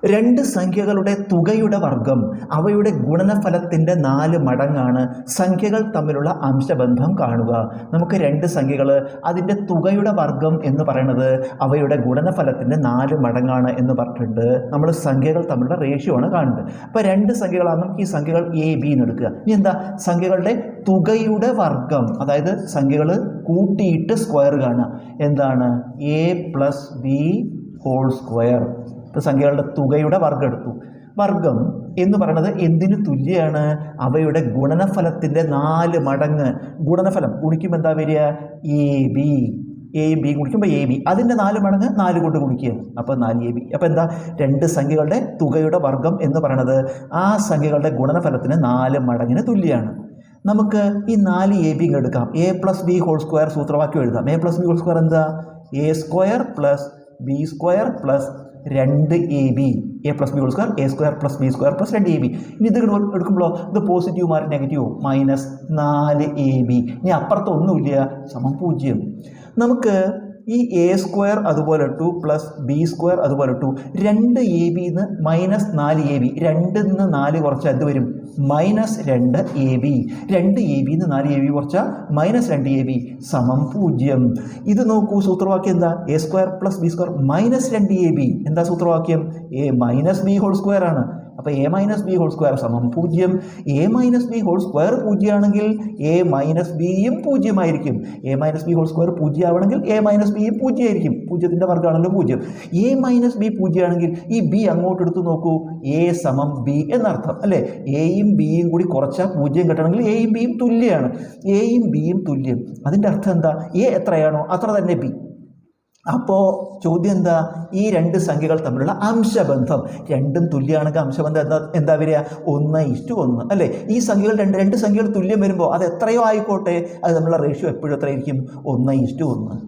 രണ്ട് സംഖ്യകളുടെ തുകയുടെ വർഗം അവയുടെ ഗുണനഫലത്തിൻ്റെ 4 മടങ്ങാണ്. സംഖ്യകൾ തമ്മിലുള്ള അംശബന്ധം കാണുക. നമുക്ക് രണ്ട് സംഖ്യകൾ അതിൻ്റെ തുകയുടെ വർഗം എന്ന് പറയുന്നത് അവയുടെ ഗുണനഫലത്തിൻ്റെ 4 മടങ്ങാണ് എന്ന് പറഞ്ഞിട്ടുണ്ട്. നമ്മൾ സംഖ്യകൾ തമ്മിലുള്ള റേഷ്യോ ആണ് കാണുന്നത്. അപ്പോൾ രണ്ട് സംഖ്യകളാണ്. നമുക്ക് ഈ സംഖ്യകൾ എ ബി എന്ന് എടുക്കുക. ഇനി എന്താ സംഖ്യകളുടെ തുകയുടെ വർഗം, അതായത് സംഖ്യകൾ കൂട്ടിയിട്ട് സ്ക്വയർ കാണുക. എന്താണ് A plus B whole square. ഇപ്പോൾ സംഖ്യകളുടെ തുകയുടെ വർഗം എടുത്തു. വർഗം എന്ന് പറയുന്നത് എന്തിനു തുല്യമാണ്? അവയുടെ ഗുണനഫലത്തിൻ്റെ 4 മടങ്ങ്. ഗുണനഫലം ഗുണിക്കുമ്പോൾ എന്താ വരിക? A B. എയും ബിയും ഗുണിക്കുമ്പോൾ എ ബി, അതിൻ്റെ 4 മടങ്ങ് 4 കൊണ്ട് ഗുണിക്കുക. അപ്പോൾ 4ab. അപ്പോൾ എന്താ രണ്ട് സംഖ്യകളുടെ തുകയുടെ വർഗം എന്ന് പറയുന്നത് ആ സംഖ്യകളുടെ ഗുണനഫലത്തിന് 4 മടങ്ങിന് തുല്യമാണ്. നമുക്ക് ഈ 4ab എടുക്കാം. A plus B whole square സൂത്രവാക്യം എഴുതാം. A plus B whole square എന്താ? A square plus B square plus 2ab. A plus B whole square A square plus B square plus 2ab. ഇനി ഇത് എടുക്കുമ്പോഴോ ഇത് പോസിറ്റീവ് മാറി negative minus 4ab. ഇനി അപ്പുറത്തൊന്നുമില്ല, സമം 0. നമുക്ക് ഈ എ സ്ക്വയർ അതുപോലെ ഇട്ടു പ്ലസ് ബി സ്ക്വയർ അതുപോലെ ഇട്ടു. 2ab minus 4ab. 2 4 കുറച്ചാൽ എന്ത് വരും? Minus 2ab. 2ab 4ab കുറച്ചാൽ മൈനസ് 2ab സമം 0. ഇത് നോക്കൂ, സൂത്രവാക്യം എന്താ? A square plus B square minus 2ab. എന്താ സൂത്രവാക്യം? A minus B whole square ആണ്. അപ്പോൾ A minus B whole square സമം 0. A minus B whole square 0 ആണെങ്കിൽ എ മൈനസ് ബിയും 0 ആയിരിക്കും. A minus B whole square 0 ആവണമെങ്കിൽ എ മൈനസ് ബിയും 0 ആയിരിക്കും. 0ൻ്റെ വർഗ്ഗമാണല്ലോ 0. എ മൈനസ് ബി 0 ആണെങ്കിൽ ഈ ബി അങ്ങോട്ട് എടുത്ത് നോക്കൂ, എ സമം ബി എന്നർത്ഥം അല്ലേ? എയും ബിയും കൂടി കുറച്ചാൽ 0 കിട്ടണമെങ്കിൽ എയും ബിയും തുല്യമാണ്. എയും ബിയും തുല്യം. അതിൻ്റെ അർത്ഥം എന്താ? എ എത്രയാണോ അത്ര തന്നെ ബി. അപ്പോൾ ചോദ്യം എന്താ? ഈ രണ്ട് സംഖ്യകൾ തമ്മിലുള്ള അംശബന്ധം. രണ്ടും തുല്യമാണെങ്കിൽ അംശബന്ധം എന്താ വരിക? 1:1 അല്ലേ? ഈ സംഖ്യകൾ രണ്ട് സംഖ്യകൾ തുല്യം വരുമ്പോൾ അത് എത്രയോ ആയിക്കോട്ടെ, അത് തമ്മിലുള്ള റേഷ്യോ എപ്പോഴും എത്രയായിരിക്കും? 1:1.